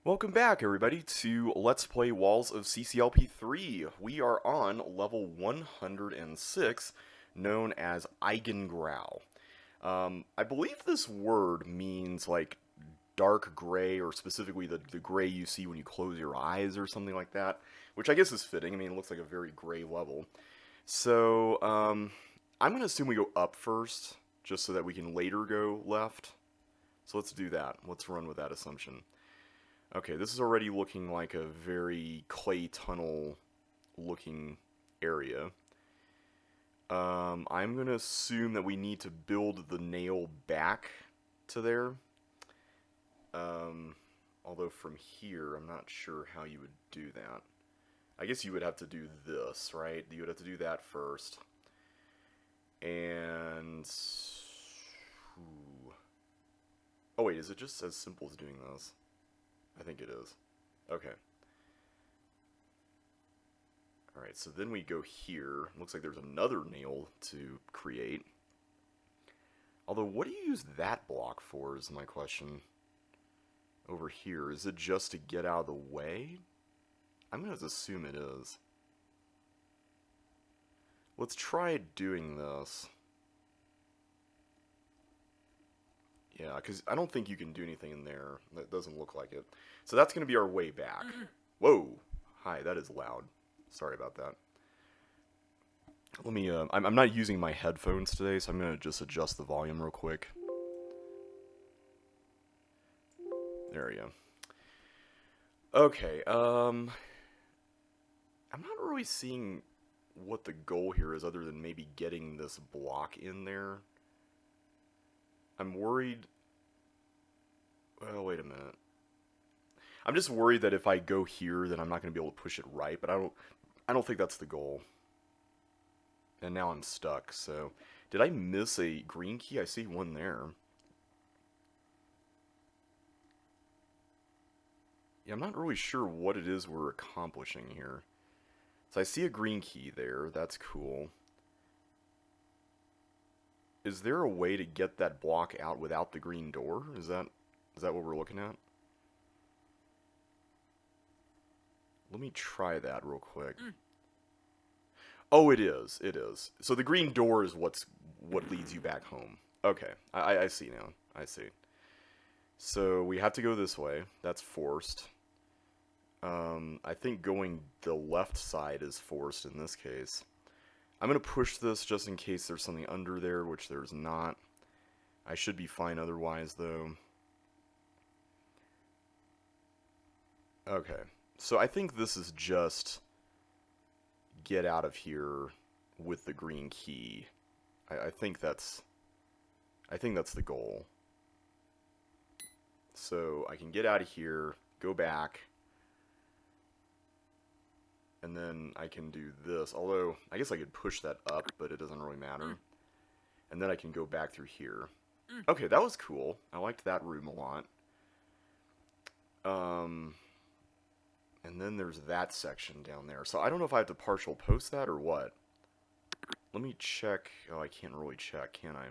Welcome back, everybody, to Let's Play Walls of CCLP3. We are on level 106, known as Eigengrau. I believe this word means, like, dark gray, or specifically the gray you see when you close your eyes, or something like that, which I guess is fitting. I mean, it looks like a very gray level. So, I'm going to assume we go up first, just so that we can later go left. So let's do that. Let's run with that assumption. Okay, this is already looking like a very clay tunnel looking area. I'm going to assume that we need to build the nail back to there. Although from here, I'm not sure how you would do that. I guess you would have to do this, right? You would have to do that first. And... Ooh. Oh wait, is it just as simple as doing this? I think it is. Okay. Alright, so then we go here. Looks like there's another nail to create. Although, what do you use that block for is my question. Over here, is it just to get out of the way? I'm going to assume it is. Let's try doing this. Yeah, because I don't think you can do anything in there. That doesn't look like it. So that's going to be our way back. Whoa! Hi, that is loud. Sorry about that. Let me, I'm not using my headphones today, so I'm going to just adjust the volume real quick. There we go. Okay, I'm not really seeing what the goal here is other than maybe getting this block in there. I'm worried... Well, wait a minute. I'm just worried that if I go here, then I'm not going to be able to push it right, but I don't think that's the goal. And now I'm stuck, so... Did I miss a green key? I see one there. Yeah, I'm not really sure what it is we're accomplishing here. So I see a green key there. That's cool. Is there a way to get that block out without the green door? Is that what we're looking at? Let me try that real quick. Oh, it is. It is. So the green door is what leads you back home. Okay, I see now. I see. So we have to go this way. That's forced. I think going the left side is forced in this case. I'm going to push this just in case there's something under there, which there's not. I should be fine otherwise, though. Okay, so I think this is just get out of here with the green key. I think that's the goal. So I can get out of here, go back, and then I can do this. Although, I guess I could push that up, but it doesn't really matter. And then I can go back through here. Okay, that was cool. I liked that room a lot. And then there's that section down there. So I don't know if I have to partial post that or what. Let me check. Oh, I can't really check, can I?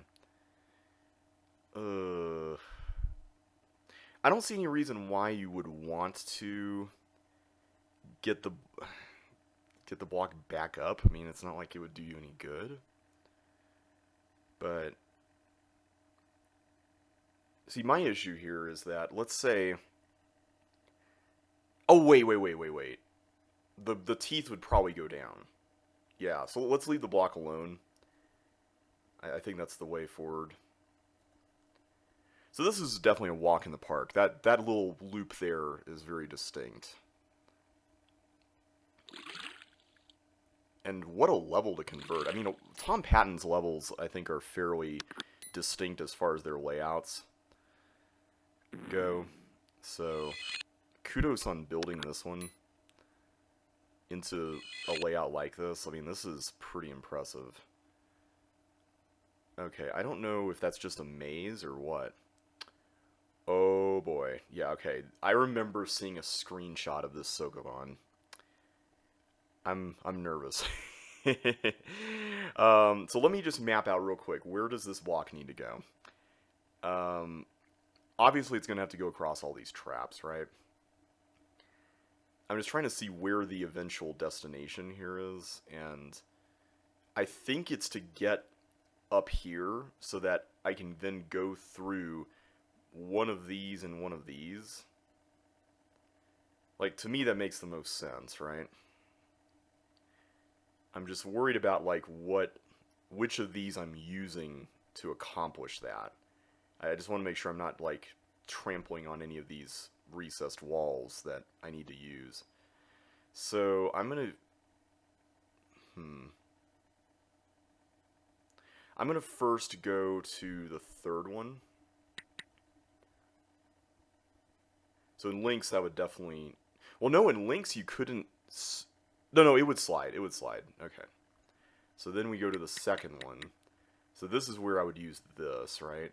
I don't see any reason why you would want to get the block back up. I mean, it's not like it would do you any good. But see, my issue here is that, let's say... Oh, wait. The teeth would probably go down. Yeah, so let's leave the block alone. I think that's the way forward. So this is definitely a walk in the park. That little loop there is very distinct. And what a level to convert. I mean, Tom Patton's levels, I think, are fairly distinct as far as their layouts go. So, kudos on building this one into a layout like this. I mean, this is pretty impressive. Okay, I don't know if that's just a maze or what. Oh boy. Yeah, okay. I remember seeing a screenshot of this Sokoban. I'm nervous. So let me just map out real quick. Where does this block need to go? Obviously it's going to have to go across all these traps, right? I'm just trying to see where the eventual destination here is, and I think it's to get up here so that I can then go through one of these and one of these. Like, to me, that makes the most sense, right? I'm just worried about, like, which of these I'm using to accomplish that. I just want to make sure I'm not, like, trampling on any of these recessed walls that I need to use. So, I'm gonna... I'm gonna first go to the third one. So in links, that would definitely... Well, no, in links you couldn't... No, it would slide. It would slide. Okay. So then we go to the second one. So this is where I would use this, right?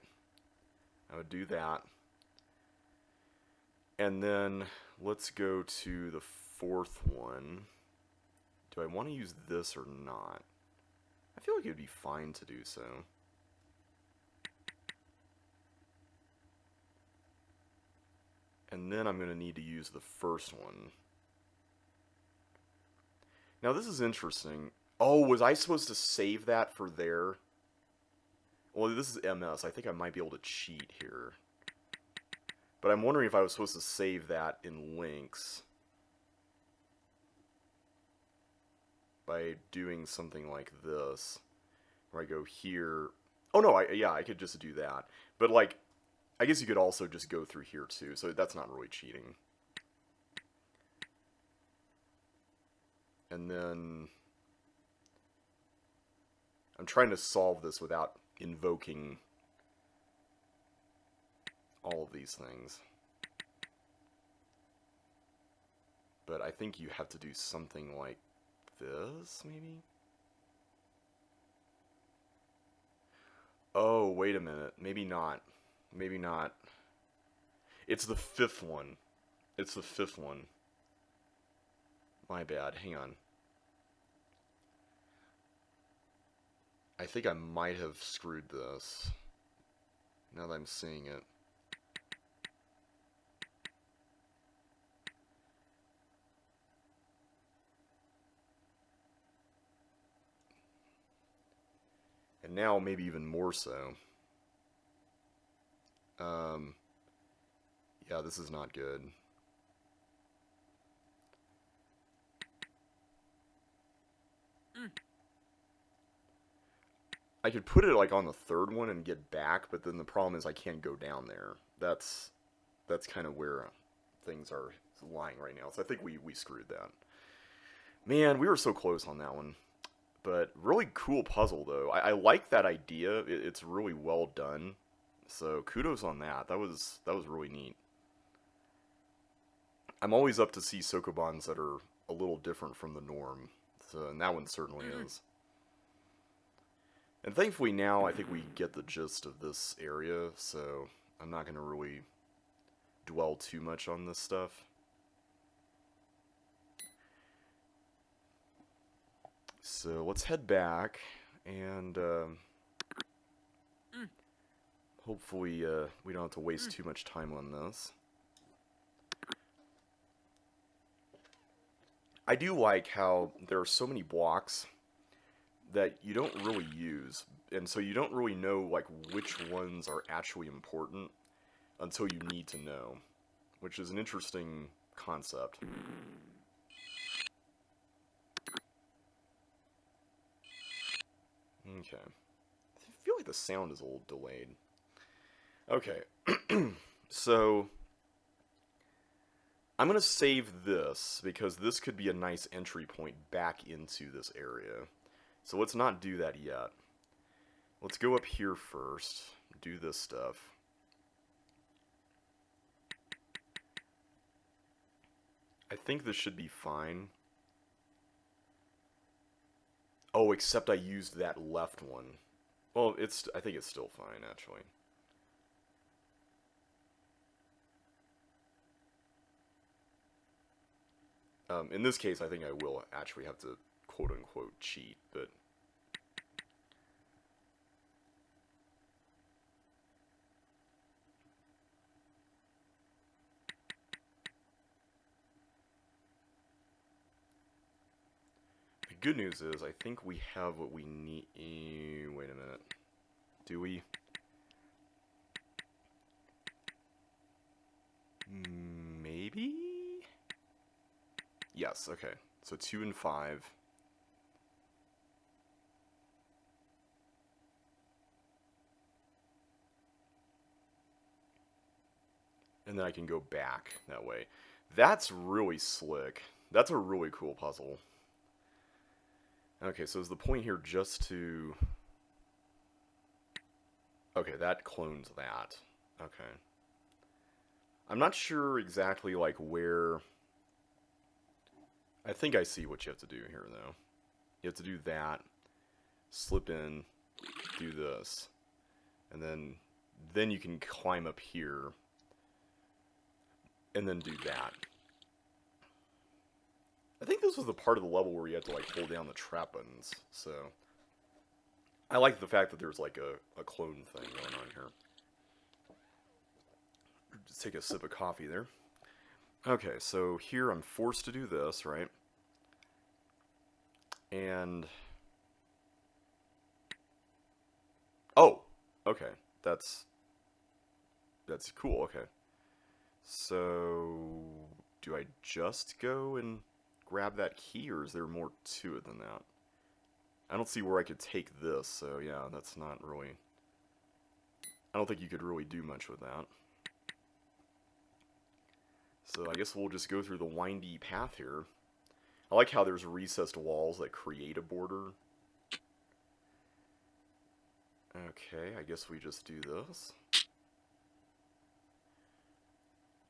I would do that. And then let's go to the fourth one. Do I want to use this or not? I feel like it would be fine to do so. And then I'm going to need to use the first one. Now this is interesting. Oh, was I supposed to save that for there? Well, this is MS. I think I might be able to cheat here. But I'm wondering if I was supposed to save that in links by doing something like this, where I go here. Oh no, yeah, I could just do that. But like, I guess you could also just go through here too, so that's not really cheating. And then I'm trying to solve this without invoking all of these things. But I think you have to do something like this, maybe? Oh, wait a minute. Maybe not. Maybe not. It's the fifth one. It's the fifth one. My bad. Hang on. I think I might have screwed this, now that I'm seeing it. And now maybe even more so. Yeah, this is not good. I could put it like on the third one and get back, but then the problem is I can't go down there. That's kind of where things are lying right now. So I think we screwed that. Man, we were so close on that one. But really cool puzzle, though. I like that idea. It's really well done. So kudos on that. That was really neat. I'm always up to see Sokobans that are a little different from the norm. So, and that one certainly is. And thankfully now I think we get the gist of this area, so I'm not going to really dwell too much on this stuff. So let's head back, and hopefully we don't have to waste too much time on this. I do like how there are so many blocks that you don't really use, and so you don't really know like which ones are actually important until you need to know, which is an interesting concept. Okay. I feel like the sound is a little delayed. Okay. So I'm going to save this because this could be a nice entry point back into this area. So let's not do that yet. Let's go up here first, do this stuff. I think this should be fine. Oh, except I used that left one. Well, I think it's still fine, actually. In this case, I think I will actually have to quote-unquote cheat, but... good news is I think we have what we need. Wait a minute. Do we? Maybe? Yes, okay. So 2 and 5. And then I can go back that way. That's really slick. That's a really cool puzzle. Okay, so is the point here just to... Okay, that clones that. Okay. I'm not sure exactly, like, where... I think I see what you have to do here, though. You have to do that, slip in, do this, and then you can climb up here, and then do that. I think this was the part of the level where you had to, like, hold down the trap buttons, so... I like the fact that there's, like, a clone thing going on here. Just take a sip of coffee there. Okay, so here I'm forced to do this, right? And... Oh! Okay, that's cool, okay. So... do I just go and grab that key, or is there more to it than that? I don't see where I could take this, so yeah, that's not really... I don't think you could really do much with that. So I guess we'll just go through the windy path here. I like how there's recessed walls that create a border. Okay, I guess we just do this.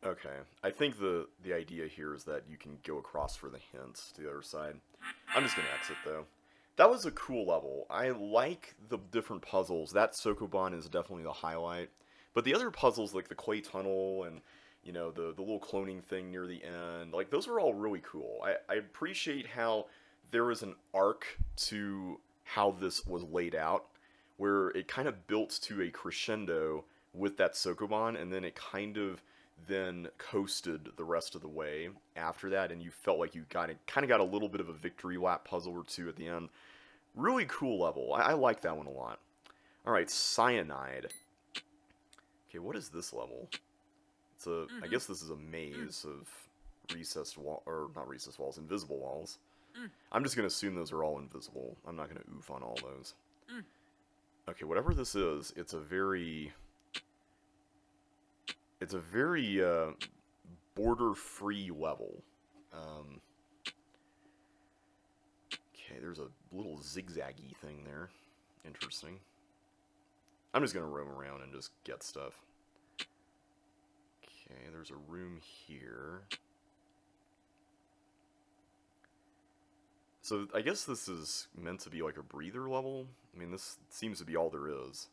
Okay, I think the idea here is that you can go across for the hints to the other side. I'm just going to exit, though. That was a cool level. I like the different puzzles. That Sokoban is definitely the highlight. But the other puzzles, like the clay tunnel and, you know, the little cloning thing near the end, like, those are all really cool. I appreciate how there was an arc to how this was laid out, where it kind of built to a crescendo with that Sokoban, and then it kind of then coasted the rest of the way after that, and you felt like you kind of got a little bit of a victory lap puzzle or two at the end. Really cool level. I like that one a lot. Alright, Cyanide. Okay, what is this level? It's a... I guess this is a maze of recessed wall... or not recessed walls, invisible walls. I'm just going to assume those are all invisible. I'm not going to oof on all those. Okay, whatever this is, it's a very... It's a very border-free level. Okay, there's a little zigzaggy thing there. Interesting. I'm just going to roam around and just get stuff. Okay, there's a room here. So I guess this is meant to be like a breather level. I mean, this seems to be all there is.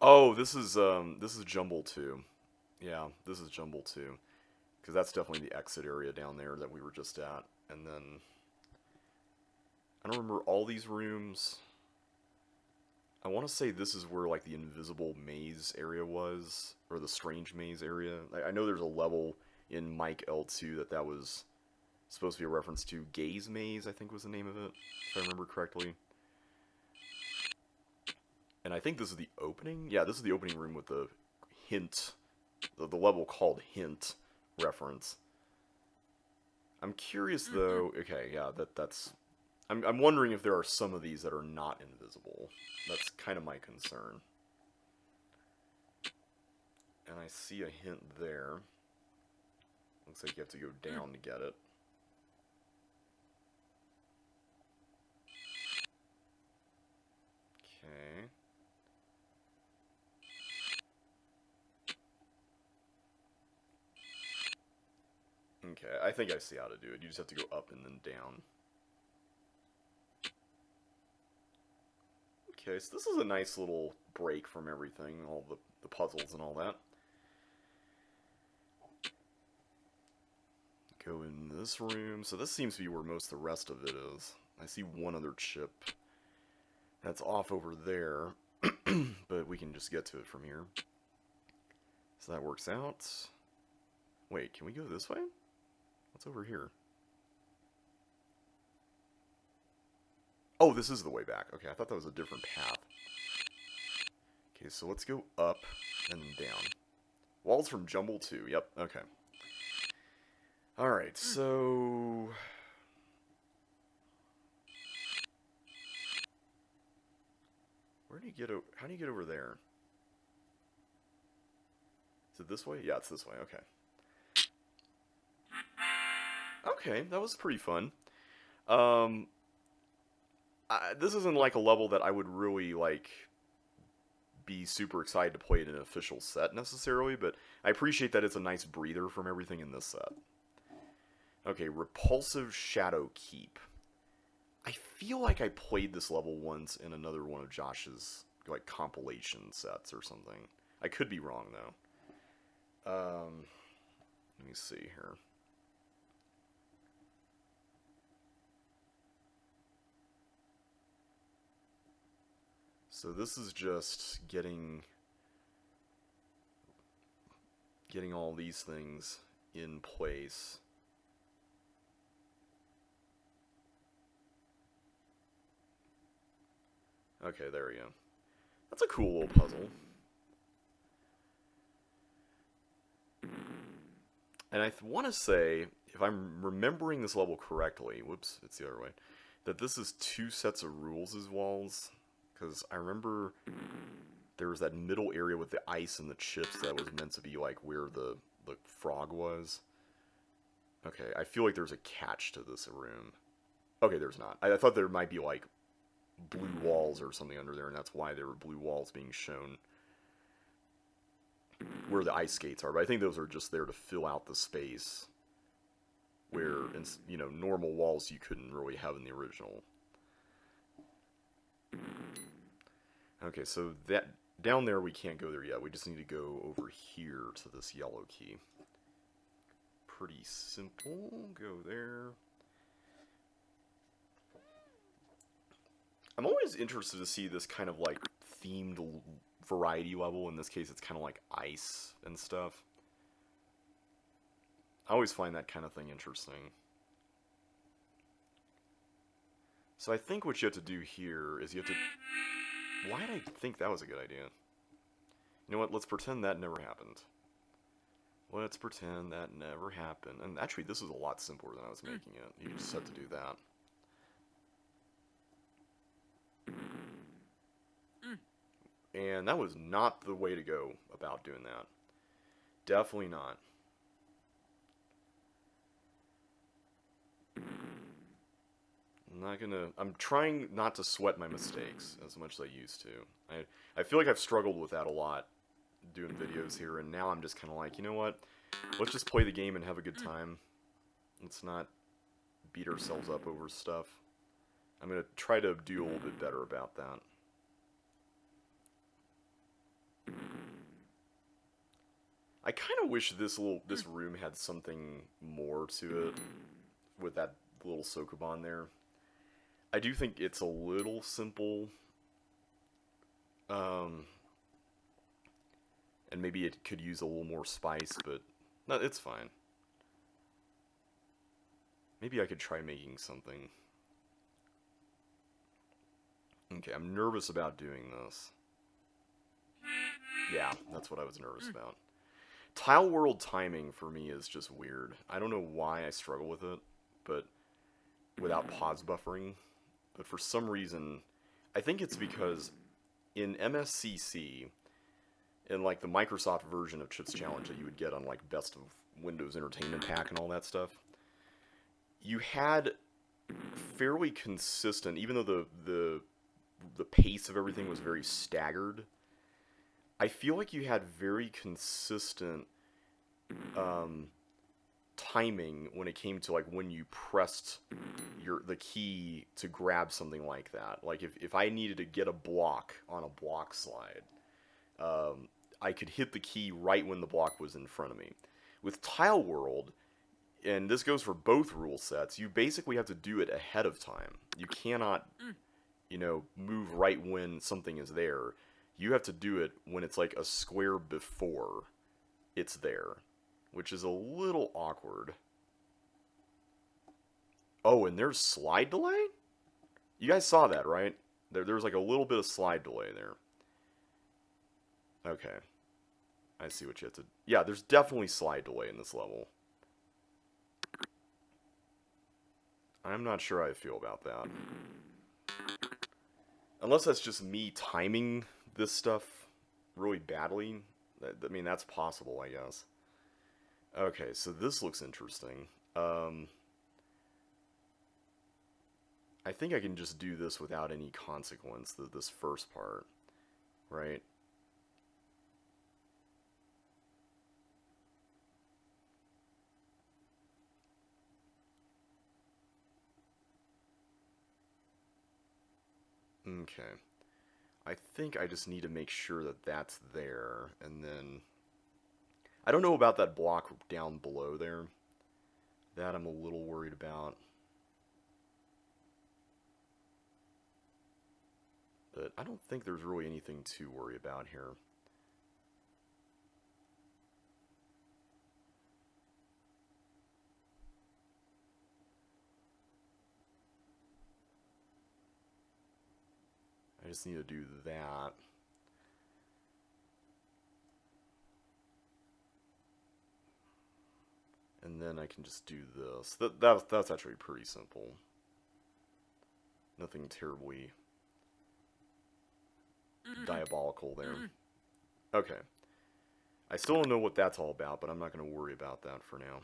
Oh, this is Jumble 2. Yeah, this is Jumble 2. Because that's definitely the exit area down there that we were just at. And then... I don't remember all these rooms. I want to say this is where, like, the invisible maze area was. Or the strange maze area. I know there's a level in Mike L2 that was supposed to be a reference to Gaze Maze, I think was the name of it. If I remember correctly. And I think this is the opening? Yeah, this is the opening room with the hint. The level called Hint reference. I'm curious, though... Okay, yeah, that's... I'm wondering if there are some of these that are not invisible. That's kind of my concern. And I see a hint there. Looks like you have to go down to get it. Okay. Okay, I think I see how to do it. You just have to go up and then down. Okay, so this is a nice little break from everything, all the puzzles and all that. Go in this room. So this seems to be where most of the rest of it is. I see one other chip that's off over there, but we can just get to it from here. So that works out. Wait, can we go this way? What's over here? Oh, this is the way back. Okay, I thought that was a different path. Okay, so let's go up and down. Walls from Jumble 2. Yep, okay. Alright, so... Where do you get over... How do you get over there? Is it this way? Yeah, it's this way. Okay. Okay, that was pretty fun. This isn't like a level that I would really, like, be super excited to play in an official set necessarily, but I appreciate that it's a nice breather from everything in this set. Okay, Repulsive Shadow Keep. I feel like I played this level once in another one of Josh's, like, compilation sets or something. I could be wrong, though. Let me see here. So this is just getting all these things in place. Okay, there we go. That's a cool little puzzle. And I want to say, if I'm remembering this level correctly, whoops, it's the other way, that this is 2 sets of rules as walls. Because I remember there was that middle area with the ice and the chips that was meant to be like where the frog was. Okay, I feel like there's a catch to this room. Okay, there's not. I thought there might be like blue walls or something under there, and that's why there were blue walls being shown where the ice skates are. But I think those are just there to fill out the space where, you know, normal walls you couldn't really have in the original. Okay, so that down there we can't go there yet. We just need to go over here to this yellow key. Pretty simple. Go there. I'm always interested to see this kind of like themed variety level. In this case, it's kind of like ice and stuff. I always find that kind of thing interesting. So I think what you have to do here is you have to... Why did I think that was a good idea? You know what? Let's pretend that never happened. Let's pretend that never happened. And actually, this is a lot simpler than I was making it. You just have to do that. And that was not the way to go about doing that. Definitely not. I'm trying not to sweat my mistakes as much as I used to. I feel like I've struggled with that a lot doing videos here, and now I'm just kind of like, you know what? Let's just play the game and have a good time. Let's not beat ourselves up over stuff. I'm going to try to do a little bit better about that. I kind of wish this room had something more to it with that little Sokoban there. I do think it's a little simple. And maybe it could use a little more spice, but no, it's fine. Maybe I could try making something. Okay, I'm nervous about doing this. Yeah, that's what I was nervous about. Tile world timing for me is just weird. I don't know why I struggle with it, but without pause buffering. But for some reason, I think it's because in MSCC, in like the Microsoft version of Chips Challenge that you would get on like Best of Windows Entertainment Pack and all that stuff, you had fairly consistent, even though the pace of everything was very staggered, I feel like you had very consistent timing when it came to like when you pressed the key to grab something like that. Like if I needed to get a block on a block slide, I could hit the key right when the block was in front of me. With Tile World, and this goes for both rule sets, you basically have to do it ahead of time. You cannot, you know, move right when something is there. You have to do it when it's like a square before it's there, which is a little awkward. Oh, and there's slide delay? You guys saw that, right? There was like a little bit of slide delay there. Okay. I see what you have to... Yeah, there's definitely slide delay in this level. I'm not sure how I feel about that. Unless that's just me timing this stuff really badly. I mean, that's possible, I guess. Okay, so this looks interesting. I think I can just do this without any consequence, this first part, right? Okay. I think I just need to make sure that that's there, and then... I don't know about that block down below there. That I'm a little worried about. But I don't think there's really anything to worry about here. I just need to do that. And then I can just do this. That's actually pretty simple. Nothing terribly diabolical there. Okay. I still don't know what that's all about, but I'm not going to worry about that for now.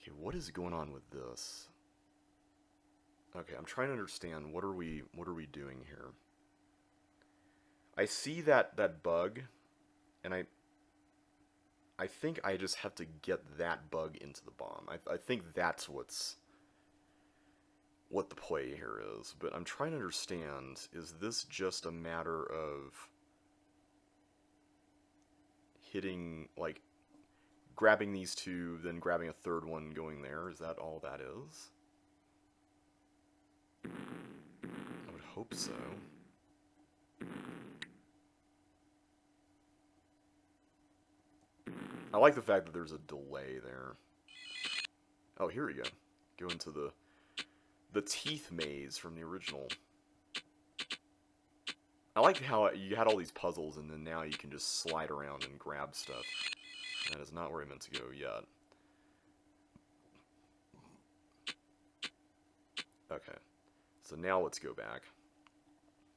Okay, what is going on with this? Okay, I'm trying to understand what are we doing here? I see that bug, and I think I just have to get that bug into the bomb. I think that's what the play here is, but I'm trying to understand, is this just a matter of hitting, like, grabbing these two, then grabbing a third one going there? Is that all that is? I would hope so. I like the fact that there's a delay there. Oh, here we go. Go into the teeth maze from the original. I like how you had all these puzzles, and then now you can just slide around and grab stuff. That is not where I meant to go yet. Okay. So now let's go back.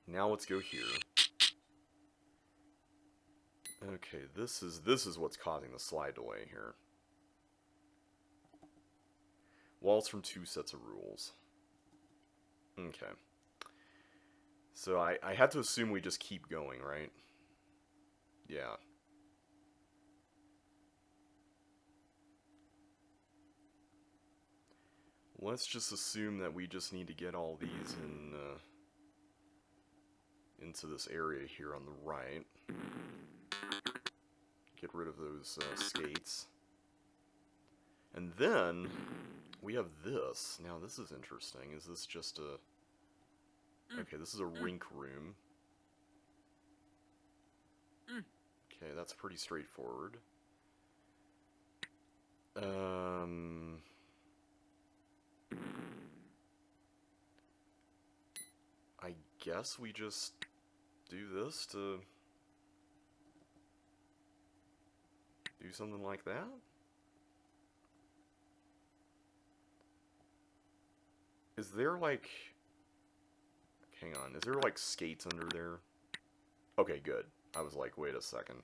Now let's go here. Okay, this is what's causing the slide delay here. Walls from 2 sets of rules. Okay. So I had to assume we just keep going, right? Yeah. Let's just assume that we just need to get all these into this area here on the right. Get rid of those skates. And then we have this. Now this is interesting. Is this just a... Okay, this is a rink room. Okay, that's pretty straightforward. I guess we just do this to do something like that? Is there like... Hang on, is there like skates under there? Okay, good. I was like, wait a second.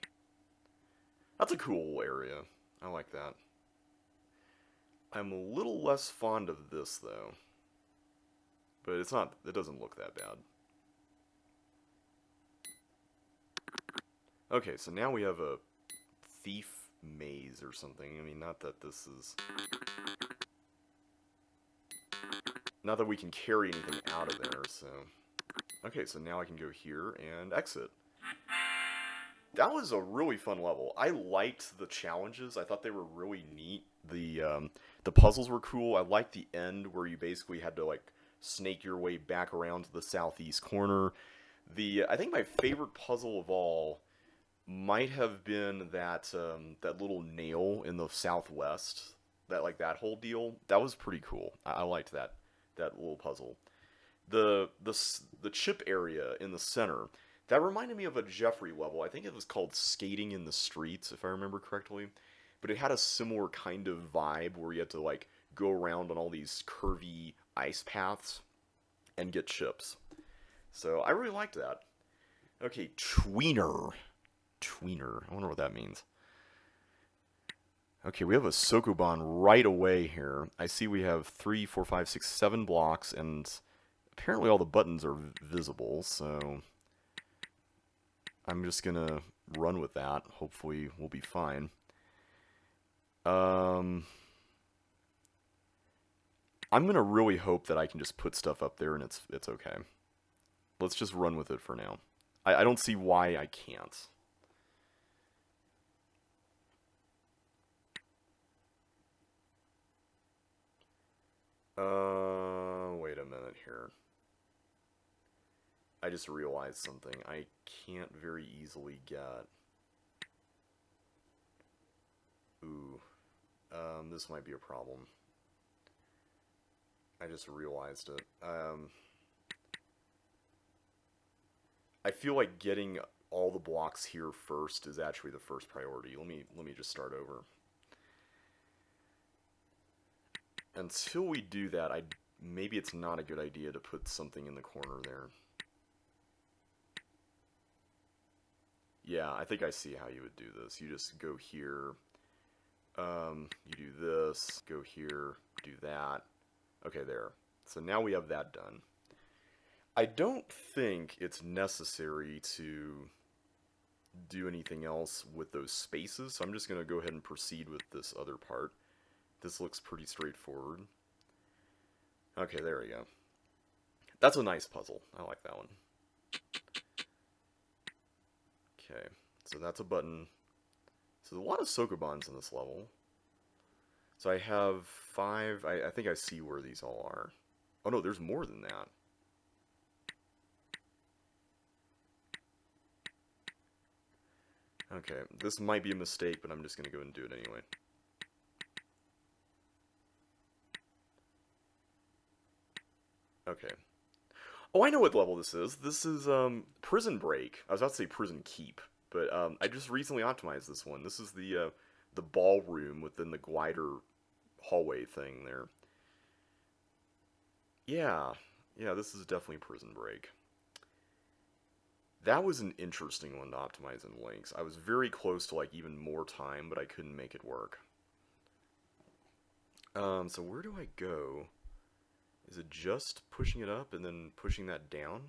That's a cool area. I like that. I'm a little less fond of this, though. But it's not... It doesn't look that bad. Okay, so now we have a thief maze or something. I mean, not that this is... Not that we can carry anything out of there, so... Okay, so now I can go here and exit. That was a really fun level. I liked the challenges. I thought they were really neat. The puzzles were cool. I liked the end where you basically had to, like, snake your way back around to the southeast corner. I think my favorite puzzle of all might have been that little nail in the southwest. That whole deal. That was pretty cool. I liked that little puzzle. the chip area in the center, that reminded me of a Jeffrey level. I think it was called Skating in the Streets, if I remember correctly. But it had a similar kind of vibe where you had to like go around on all these curvy ice paths and get chips. So I really liked that. Okay, Tweener. Tweener. I wonder what that means. Okay, we have a Sokoban right away here. I see we have 3, 4, 5, 6, 7 blocks, and apparently all the buttons are visible, so I'm just gonna run with that. Hopefully we'll be fine. I'm gonna really hope that I can just put stuff up there and it's okay. Let's just run with it for now. I don't see why I can't. Wait a minute here. I just realized something I can't very easily get. Ooh. This might be a problem. I just realized it. I feel like getting all the blocks here first is actually the first priority. Let me just start over. Until we do that, maybe it's not a good idea to put something in the corner there. Yeah, I think I see how you would do this. You just go here, you do this, go here, do that. Okay, there. So now we have that done. I don't think it's necessary to do anything else with those spaces, so I'm just going to go ahead and proceed with this other part. This looks pretty straightforward. Okay, there we go. That's a nice puzzle. I like that one. Okay, so that's a button. So there's a lot of Sokobans in this level. So I have 5. I think I see where these all are. Oh no, there's more than that. Okay, this might be a mistake, but I'm just going to go and do it anyway. Okay. Oh, I know what level this is. This is Prison Break. I was about to say Prison Keep, but I just recently optimized this one. This is the ballroom within the glider hallway thing there. Yeah, this is definitely Prison Break. That was an interesting one to optimize in links. I was very close to like even more time, but I couldn't make it work. So where do I go? Is it just pushing it up and then pushing that down?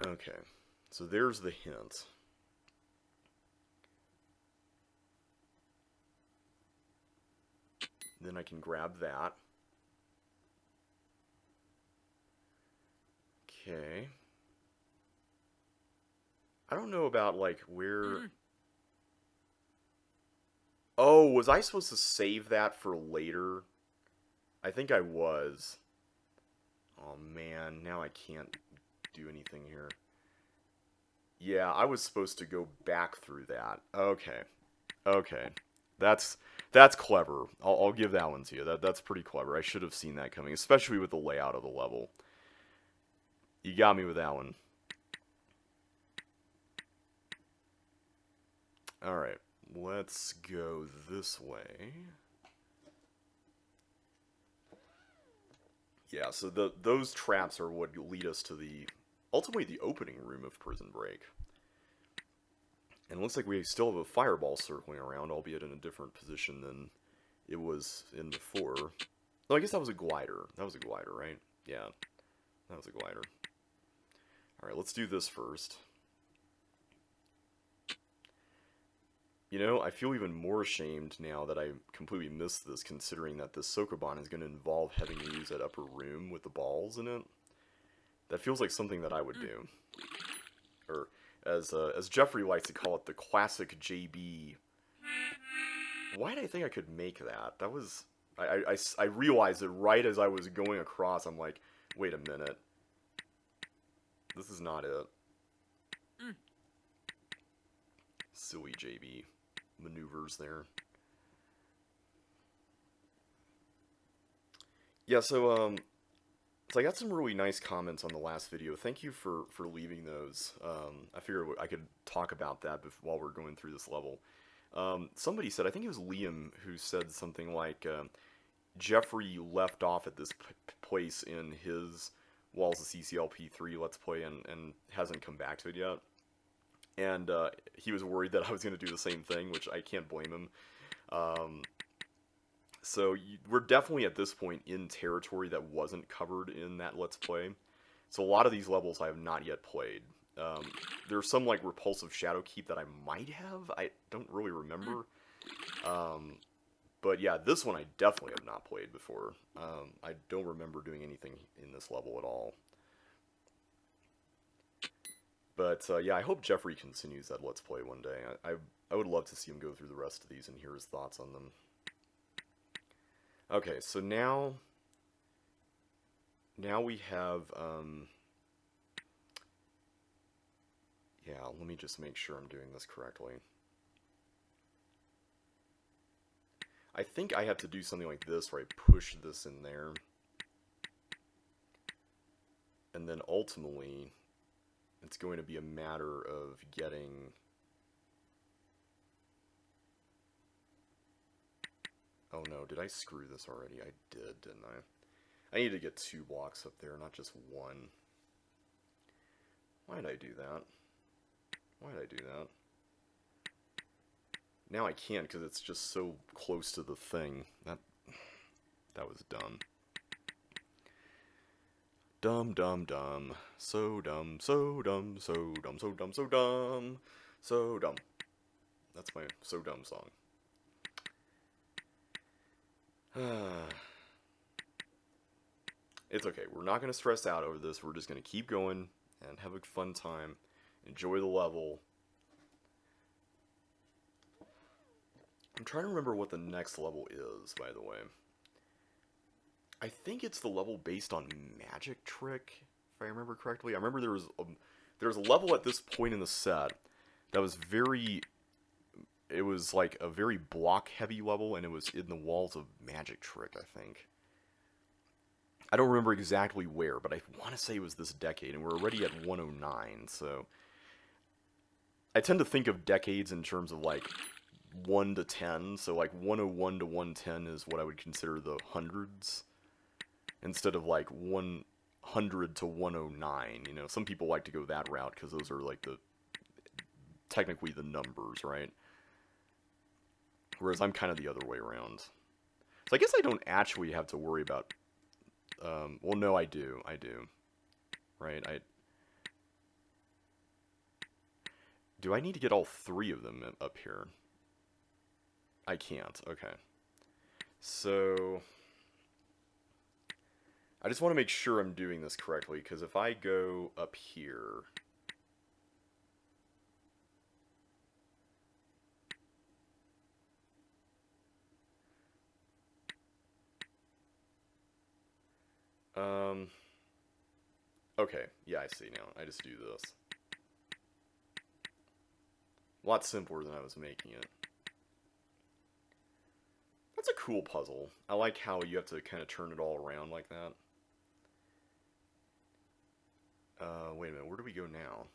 Okay, so there's the hint. Then I can grab that. Okay. I don't know about, like, where... Oh, was I supposed to save that for later? I think I was. Oh, man. Now I can't do anything here. Yeah, I was supposed to go back through that. Okay. Okay. That's clever. I'll give that one to you. That's pretty clever. I should have seen that coming, especially with the layout of the level. You got me with that one. Alright, let's go this way. Yeah, so those traps are what lead us to ultimately the opening room of Prison Break. And it looks like we still have a fireball circling around, albeit in a different position than it was in before. Oh, I guess that was a glider. That was a glider, right? Yeah, that was a glider. Alright, let's do this first. You know, I feel even more ashamed now that I completely missed this, considering that this Sokoban is going to involve having to use that upper room with the balls in it. That feels like something that I would do. Or, as Jeffrey likes to call it, the classic JB. Why did I think I could make that? That was... I realized it right as I was going across. I'm like, wait a minute. This is not it. Silly JB maneuvers there. Yeah, so I got some really nice comments on the last video. Thank you for leaving those. I figured I could talk about that while we're going through this level. Somebody said, I think it was Liam, who said something like, Jeffrey left off at this place in his Walls of CCLP3 Let's Play and hasn't come back to it yet. And he was worried that I was going to do the same thing, which I can't blame him. So we're definitely at this point in territory that wasn't covered in that Let's Play. So a lot of these levels I have not yet played. There's some like Repulsive Shadowkeep that I might have. I don't really remember. But yeah, this one I definitely have not played before. I don't remember doing anything in this level at all. But yeah, I hope Jeffrey continues that Let's Play one day. I would love to see him go through the rest of these and hear his thoughts on them. Okay, so now we have, yeah, let me just make sure I'm doing this correctly. I think I have to do something like this where I push this in there. And then ultimately, it's going to be a matter of getting... Oh no, did I screw this already? I did, didn't I? I need to get 2 blocks up there, not just 1. Why did I do that? Why did I do that? Now I can't because it's just so close to the thing. That was dumb. Dumb, dumb, dumb. So dumb, so dumb, so dumb, so dumb, so dumb. So dumb. That's my So Dumb song. It's okay. We're not going to stress out over this. We're just going to keep going and have a fun time. Enjoy the level. I'm trying to remember what the next level is, by the way. I think it's the level based on Magic Trick, if I remember correctly. I remember there was a level at this point in the set that was very... It was like a very block-heavy level, and it was in the walls of Magic Trick, I think. I don't remember exactly where, but I want to say it was this decade, and we're already at 109, so... I tend to think of decades in terms of, like, 1 to 10, so, like, 101 to 110 is what I would consider the hundreds, instead of, like, 100 to 109, you know? Some people like to go that route, because those are, like, technically the numbers, right? Whereas I'm kind of the other way around. So I guess I don't actually have to worry about... well, no, I do. Right? Do I need to get all 3 of them up here? I can't. Okay. So... I just want to make sure I'm doing this correctly, because if I go up here... Okay, yeah, I see now. I just do this. A lot simpler than I was making it. That's a cool puzzle. I like how you have to kind of turn it all around like that. Wait a minute, where do we go now?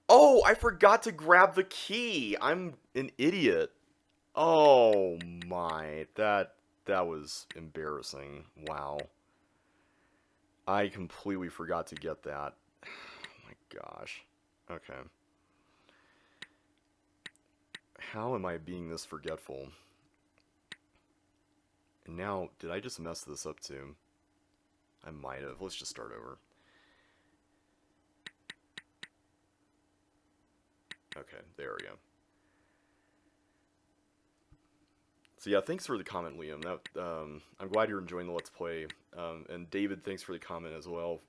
Oh, I forgot to grab the key! I'm an idiot. Oh my, that was embarrassing. Wow. I completely forgot to get that. Oh my gosh. Okay. How am I being this forgetful? And now, did I just mess this up too? I might have. Let's just start over. Okay, there we go. So yeah, thanks for the comment, Liam. I'm glad you're enjoying the Let's Play. And David, thanks for the comment as well.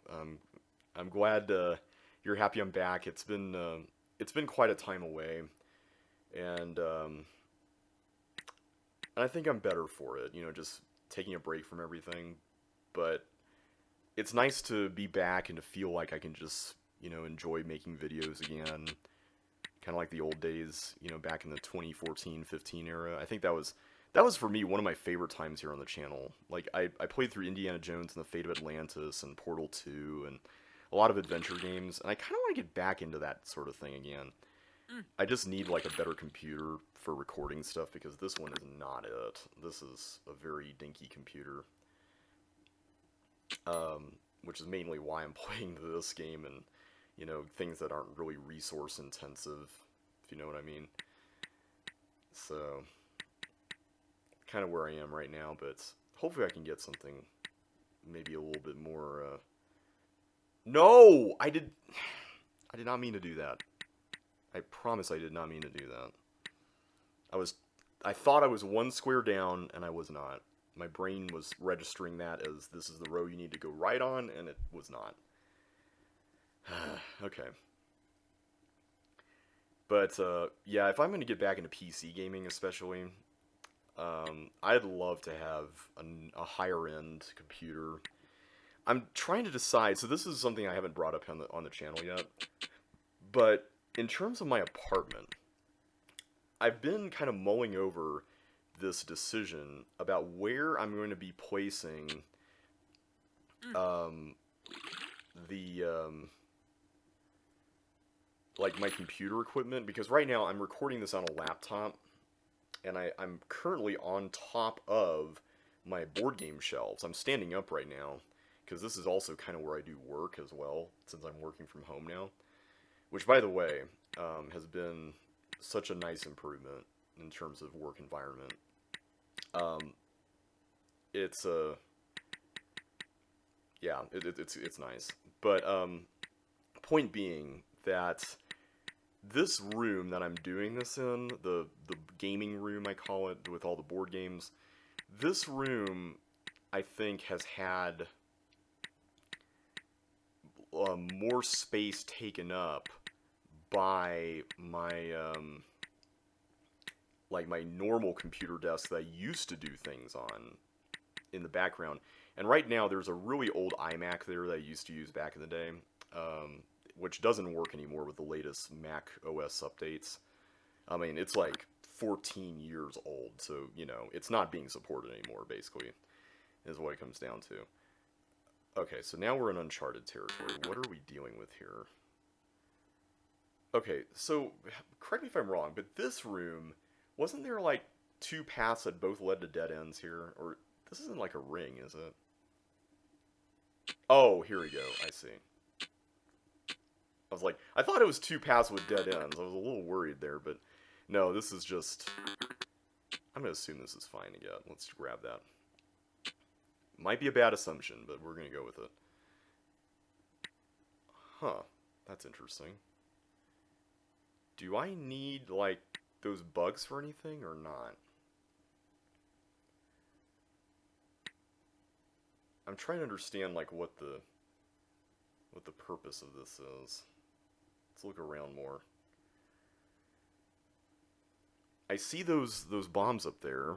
I'm glad you're happy I'm back. It's been quite a time away, and I think I'm better for it. You know, just taking a break from everything. But it's nice to be back and to feel like I can just enjoy making videos again. Kind of like the old days, back in the 2014-15 era. I think that was for me one of my favorite times here on the channel. Like I played through Indiana Jones and the Fate of Atlantis and Portal 2 and a lot of adventure games, and I kind of want to get back into that sort of thing again. I just need like a better computer for recording stuff because this one is not it. This is a very dinky computer, which is mainly why I'm playing this game and things that aren't really resource intensive, if you know what I mean. So kind of where I am right now, but hopefully I can get something maybe a little bit more. No, I did not mean to do that. I promise I did not mean to do that. I thought I was one square down, and I was not. My brain was registering that as this is the row you need to go right on, and it was not. Okay. But, yeah, if I'm going to get back into PC gaming especially, I'd love to have a higher-end computer. I'm trying to decide, so this is something I haven't brought up on the channel yet, but in terms of my apartment, I've been kind of mulling over this decision about where I'm going to be placing the like my computer equipment, because right now I'm recording this on a laptop and I'm currently on top of my board game shelves. I'm standing up right now because this is also kind of where I do work as well, since I'm working from home now, which by the way has been such a nice improvement in terms of work environment. It's yeah, it's nice, but point being that this room that I'm doing this in, the gaming room I call it, with all the board games, this room I think has had more space taken up by my like my normal computer desk that I used to do things on in the background. And right now there's a really old iMac there that I used to use back in the day, which doesn't work anymore with the latest Mac OS updates. I mean, it's like 14 years old, so, it's not being supported anymore, basically, is what it comes down to. Okay, so now we're in Uncharted Territory. What are we dealing with here? Okay, so, correct me if I'm wrong, but this room, wasn't there, like, two paths that both led to dead ends here? Or, this isn't like a ring, is it? Oh, here we go, I see. I was like, I thought it was two paths with dead ends. I was a little worried there, but no, this is just... I'm going to assume this is fine again. Let's grab that. Might be a bad assumption, but we're going to go with it. Huh, that's interesting. Do I need, like, those bugs for anything or not? I'm trying to understand, like, what the purpose of this is. Let's look around more. I see those bombs up there.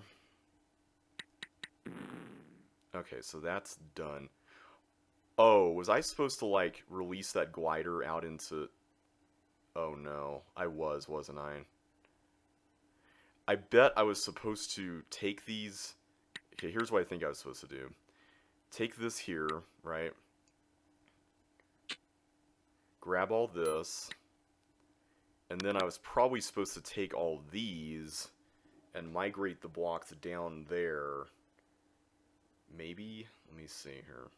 Okay, so that's done. Oh, was I supposed to, like, release that glider out into... Oh no, I wasn't I? I bet I was supposed to take these... Okay, here's what I think I was supposed to do. Take this here, right? Grab all this. And then I was probably supposed to take all these and migrate the blocks down there. Maybe? Let me see here.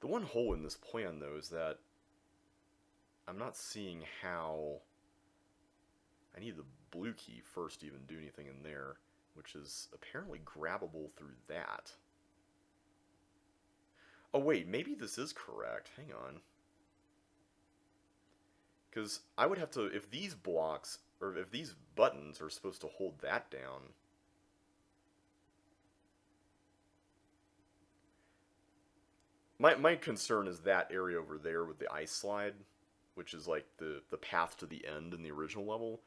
The one hole in this plan, though, is that I'm not seeing how... I need the blue key first to even do anything in there, which is apparently grabbable through that. Oh wait, maybe this is correct. Hang on. Because I would have to, if these blocks, or if these buttons are supposed to hold that down... My concern is that area over there with the ice slide, which is like the path to the end in the original level.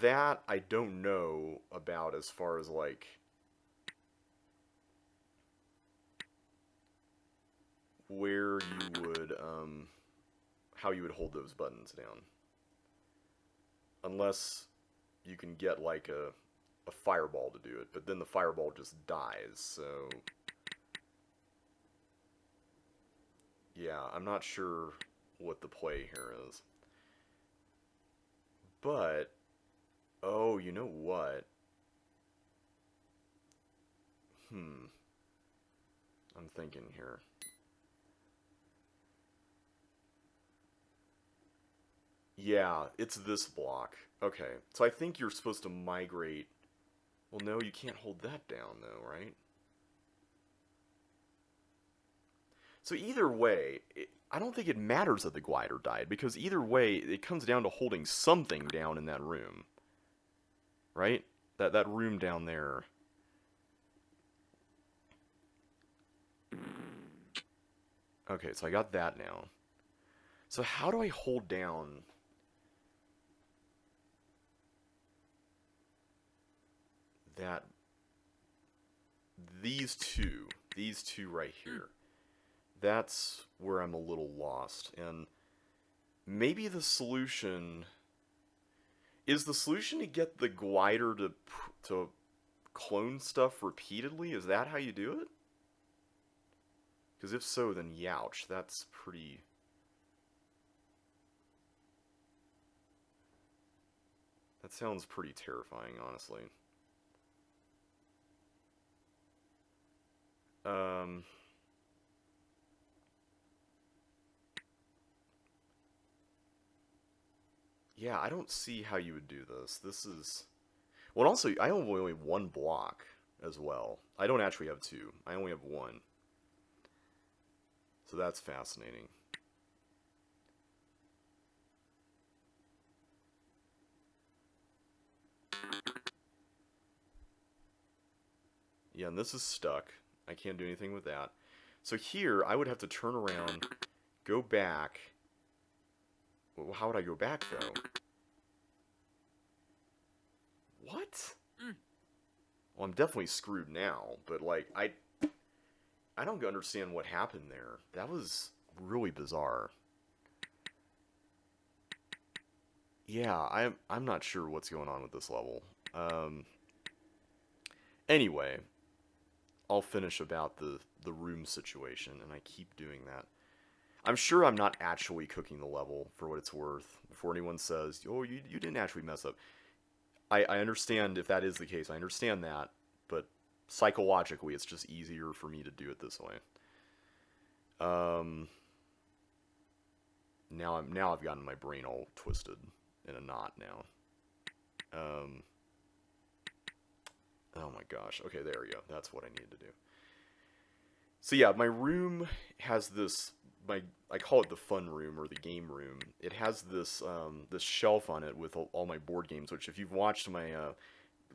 That I don't know about as far as like where you would, how you would hold those buttons down. Unless you can get like a fireball to do it, but then the fireball just dies, so... Yeah, I'm not sure what the play here is. But, oh, you know what? I'm thinking here. Yeah, it's this block. Okay, so I think you're supposed to migrate. Well, no, you can't hold that down, though, right? So either way, I don't think it matters that the glider died, because either way, it comes down to holding something down in that room. Right? That room down there. Okay, so I got that now. So how do I hold down... that... These two right here. That's where I'm a little lost, and maybe the solution... Is the solution to get the glider to clone stuff repeatedly? Is that how you do it? Because if so, then youch, that's pretty... That sounds pretty terrifying, honestly. Yeah, I don't see how you would do this. This is... Well, also, I only have one block as well. I don't actually have two. I only have one. So that's fascinating. Yeah, and this is stuck. I can't do anything with that. So here, I would have to turn around, go back. Well, how would I go back, though? What? Well, I'm definitely screwed now, but, like, I don't understand what happened there. That was really bizarre. Yeah, I'm not sure what's going on with this level. Anyway, I'll finish about the room situation, and I keep doing that. I'm sure I'm not actually cooking the level, for what it's worth, before anyone says, oh, you didn't actually mess up. I understand if that is the case, I understand that, but psychologically it's just easier for me to do it this way. Now I've gotten my brain all twisted in a knot now. Oh my gosh. Okay, there we go. That's what I needed to do. So yeah, my room has this, I call it the fun room or the game room. It has this this shelf on it with all my board games, which if you've watched my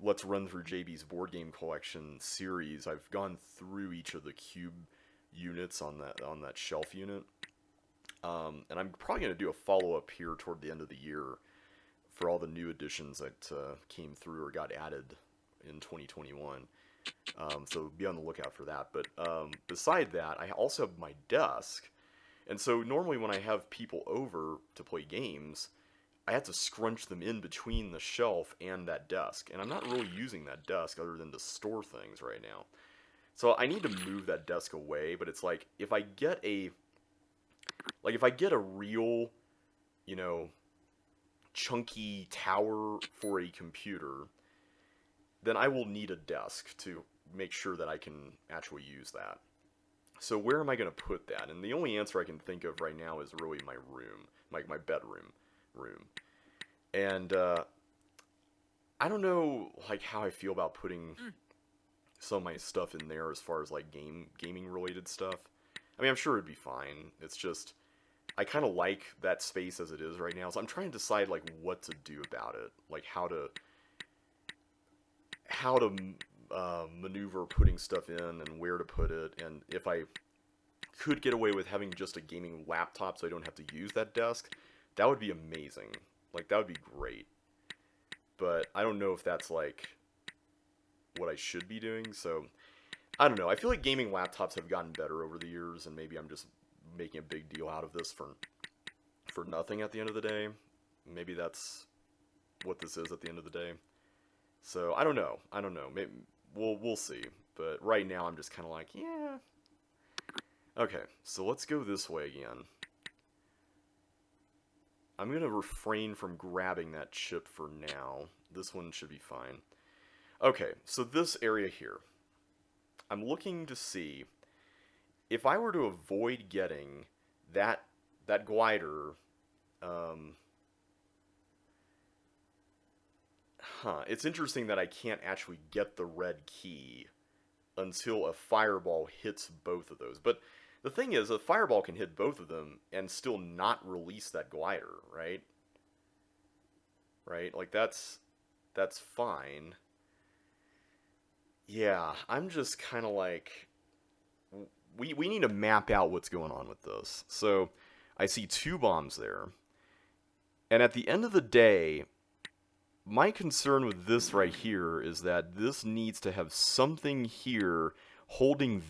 Let's Run Through JB's board game collection series, I've gone through each of the cube units on that shelf unit. And I'm probably going to do a follow-up here toward the end of the year for all the new additions that came through or got added in 2021. So be on the lookout for that. But beside that, I also have my desk. And so normally when I have people over to play games, I have to scrunch them in between the shelf and that desk. And I'm not really using that desk other than to store things right now. So I need to move that desk away, but it's like, if I get a real, you know, chunky tower for a computer, then I will need a desk to make sure that I can actually use that. So where am I going to put that? And the only answer I can think of right now is really my room, my bedroom room. And I don't know like how I feel about putting some of my stuff in there as far as like gaming related stuff. I mean, I'm sure it'd be fine. It's just I kind of like that space as it is right now. So I'm trying to decide like what to do about it, like how to maneuver putting stuff in and where to put it, and if I could get away with having just a gaming laptop so I don't have to use that desk, that would be amazing. Like, that would be great. But I don't know if that's, like, what I should be doing, so I don't know. I feel like gaming laptops have gotten better over the years, and maybe I'm just making a big deal out of this for nothing at the end of the day. Maybe that's what this is at the end of the day. So I don't know. Maybe we'll see. But right now I'm just kind of like, yeah. Okay, so let's go this way again. I'm gonna refrain from grabbing that chip for now. This one should be fine. Okay, so this area here. I'm looking to see if I were to avoid getting that glider. It's interesting that I can't actually get the red key until a fireball hits both of those. But the thing is, a fireball can hit both of them and still not release that glider, right? Right? Like, that's fine. Yeah, I'm just kind of like... We need to map out what's going on with this. So, I see 2 bombs there. And at the end of the day, my concern with this right here is that this needs to have something here holding...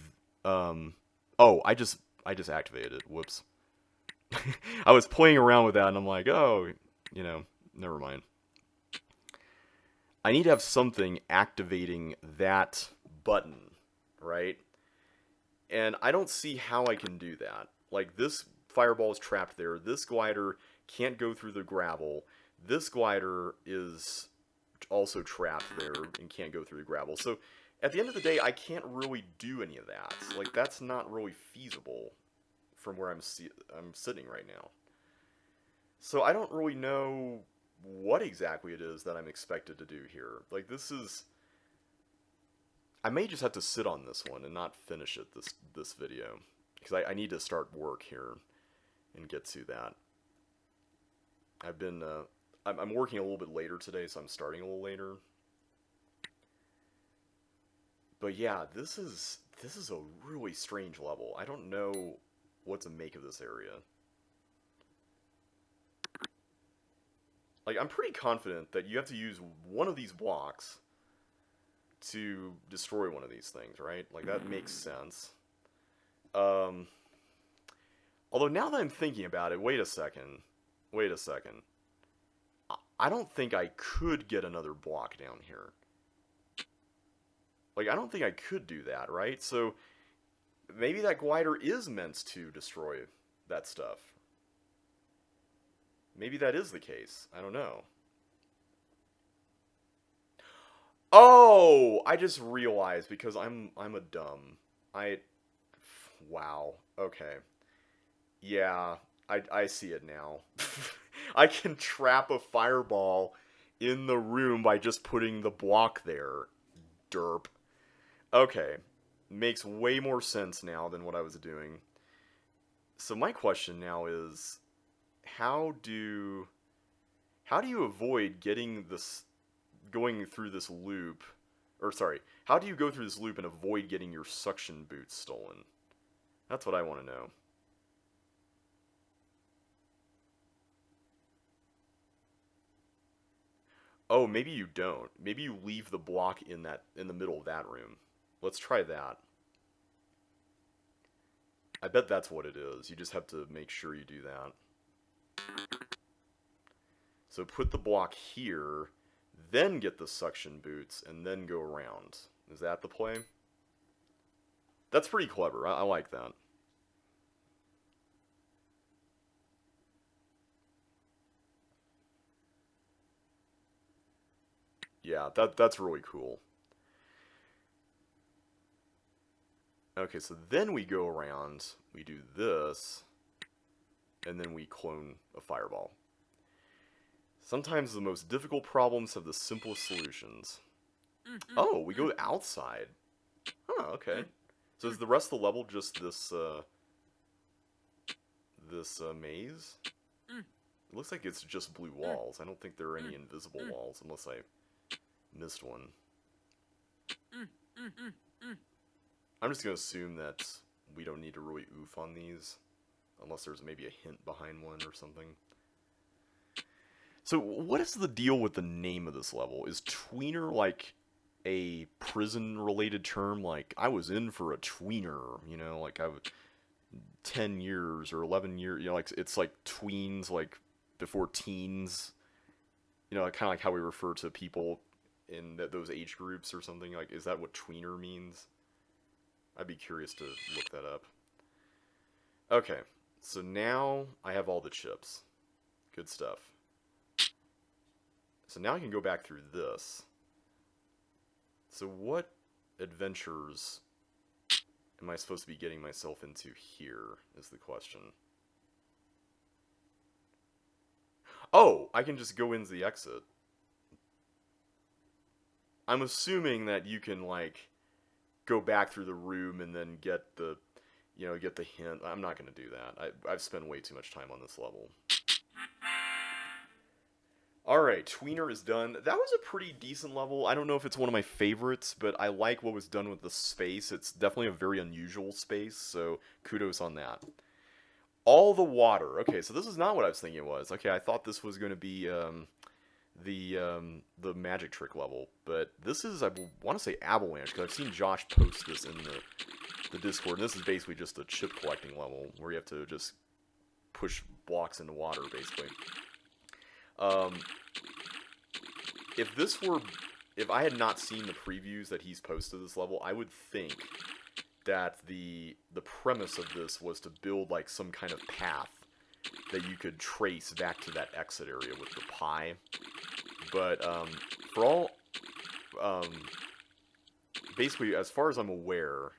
Oh, I just activated it. Whoops. I was playing around with that, and I'm like, oh, never mind. I need to have something activating that button, right? And I don't see how I can do that. Like, this fireball is trapped there. This glider can't go through the gravel. This glider is also trapped there and can't go through the gravel. So, at the end of the day, I can't really do any of that. Like, that's not really feasible from where I'm sitting right now. So I don't really know what exactly it is that I'm expected to do here. Like, this is... I may just have to sit on this one and not finish it this video. Because I need to start work here and get to that. I've been... I'm working a little bit later today, so I'm starting a little later. But yeah, this is a really strange level. I don't know what to make of this area. Like, I'm pretty confident that you have to use one of these blocks to destroy one of these things, right? Like, that makes sense. Although, now that I'm thinking about it, wait a second. I don't think I could get another block down here. Like, I don't think I could do that, right? So, maybe that glider is meant to destroy that stuff. Maybe that is the case. I don't know. Oh! I just realized, because I'm a dumb. Wow. Okay. Yeah, I see it now. I can trap a fireball in the room by just putting the block there. Derp. Okay, makes way more sense now than what I was doing. So my question now is, how do you avoid going through this loop, or sorry, how do you go through this loop and avoid getting your suction boots stolen? That's what I want to know. Oh, maybe you don't. Maybe you leave the block in the middle of that room. Let's try that. I bet that's what it is. You just have to make sure you do that. So put the block here, then get the suction boots, and then go around. Is that the play? That's pretty clever. I like that. Yeah, that's really cool. Okay, so then we go around, we do this, and then we clone a fireball. Sometimes the most difficult problems have the simplest solutions. Oh, we go outside. Huh, okay. So is the rest of the level just this maze? It looks like it's just blue walls. I don't think there are any invisible walls, unless I missed one. I'm just going to assume that we don't need to really oof on these, unless there's maybe a hint behind one or something. So what is the deal with the name of this level? Is tweener like a prison-related term? Like, I was in for a tweener, you know, like 10 years or 11 years, you know, like it's like tweens, like before teens, you know, kind of like how we refer to people in those age groups or something. Like, is that what tweener means? I'd be curious to look that up. Okay, so now I have all the chips. Good stuff. So now I can go back through this. So what adventures am I supposed to be getting myself into here, is the question. Oh, I can just go into the exit. I'm assuming that you can, like, go back through the room and then get the, you know, get the hint. I'm not going to do that. I've spent way too much time on this level. Alright, Tweener is done. That was a pretty decent level. I don't know if it's one of my favorites, but I like what was done with the space. It's definitely a very unusual space, so kudos on that. All the water. Okay, so this is not what I was thinking it was. Okay, I thought this was going to be the magic trick level, but this is, I want to say avalanche, because I've seen Josh post this in the Discord, and this is basically just a chip collecting level, where you have to just push blocks into water, basically. If this were, if I had not seen the previews that he's posted this level, I would think that the premise of this was to build like some kind of path that you could trace back to that exit area with the pie. But for all, basically, as far as I'm aware,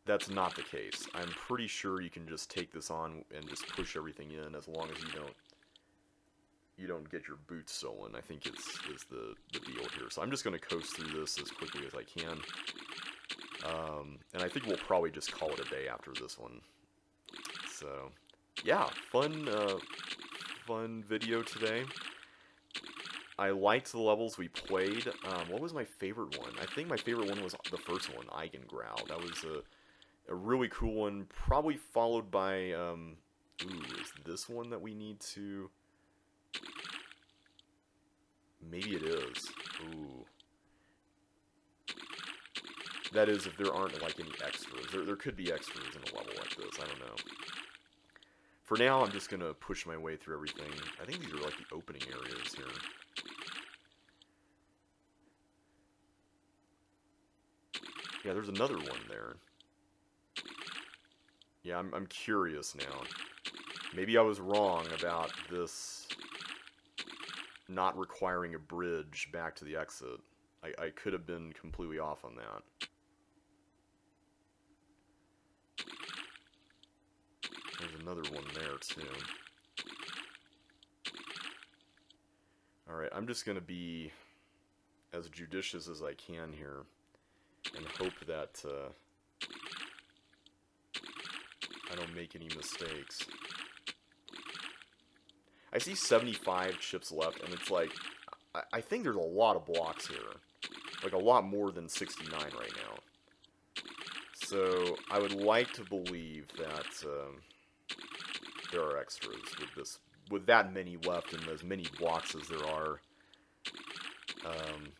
that's not the case. I'm pretty sure you can just take this on and just push everything in, as long as you don't get your boots stolen, I think is the deal here. So I'm just going to coast through this as quickly as I can. And I think we'll probably just call it a day after this one. So, yeah, fun video today. I liked the levels we played. What was my favorite one? I think my favorite one was the first one, Eigengrau. That was a really cool one, probably followed by, ooh, is this one that we need to... Maybe it is. Ooh. That is, if there aren't, like, any extras. There could be extras in a level like this, I don't know. For now, I'm just gonna push my way through everything. I think these are, like, the opening areas here. Yeah, there's another one there. Yeah, I'm curious now. Maybe I was wrong about this not requiring a bridge back to the exit. I could have been completely off on that. There's another one there, too. Alright, I'm just going to be as judicious as I can here, and hope that I don't make any mistakes. I see 75 chips left, and it's like, I think there's a lot of blocks here. Like, a lot more than 69 right now. So, I would like to believe that there are extras with this, with that many left and as many blocks as there are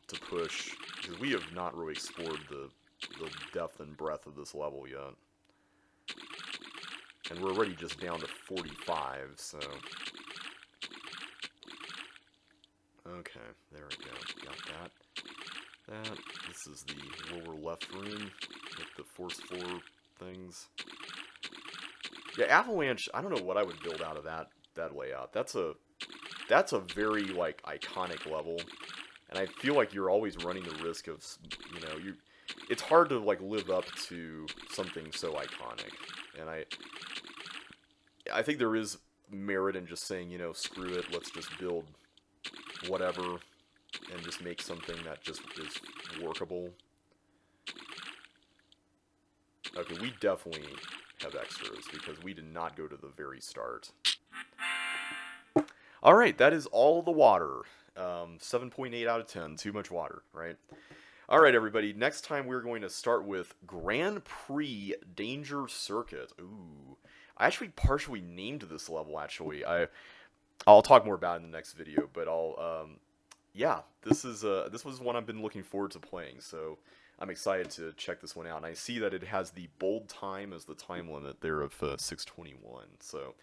to push. Because we have not really explored the depth and breadth of this level yet. And we're already just down to 45, so... Okay, there we go. Got that. This is the lower left room with the Force 4 things. Yeah, Avalanche, I don't know what I would build out of that layout. That's a very, like, iconic level. And I feel like you're always running the risk of, you know, it's hard to, like, live up to something so iconic. And I think there is merit in just saying, you know, screw it, let's just build whatever, and just make something that just is workable. Okay, we definitely have extras, because we did not go to the very start. Alright, that is all the water. 7.8 out of 10, too much water, right? Alright, everybody, next time we're going to start with Grand Prix Danger Circuit. Ooh. I actually partially named this level, actually. I'll talk more about it in the next video, but yeah, this was one I've been looking forward to playing, so I'm excited to check this one out. And I see that it has the bold time as the time limit there of 6:21. So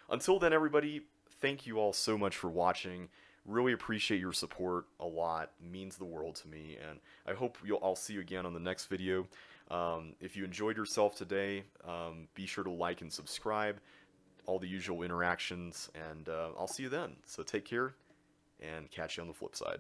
until then, everybody, thank you all so much for watching. Really appreciate your support a lot. It means the world to me, and I hope I'll see you again on the next video. If you enjoyed yourself today, be sure to like and subscribe. All the usual interactions, and I'll see you then. So take care, and catch you on the flip side.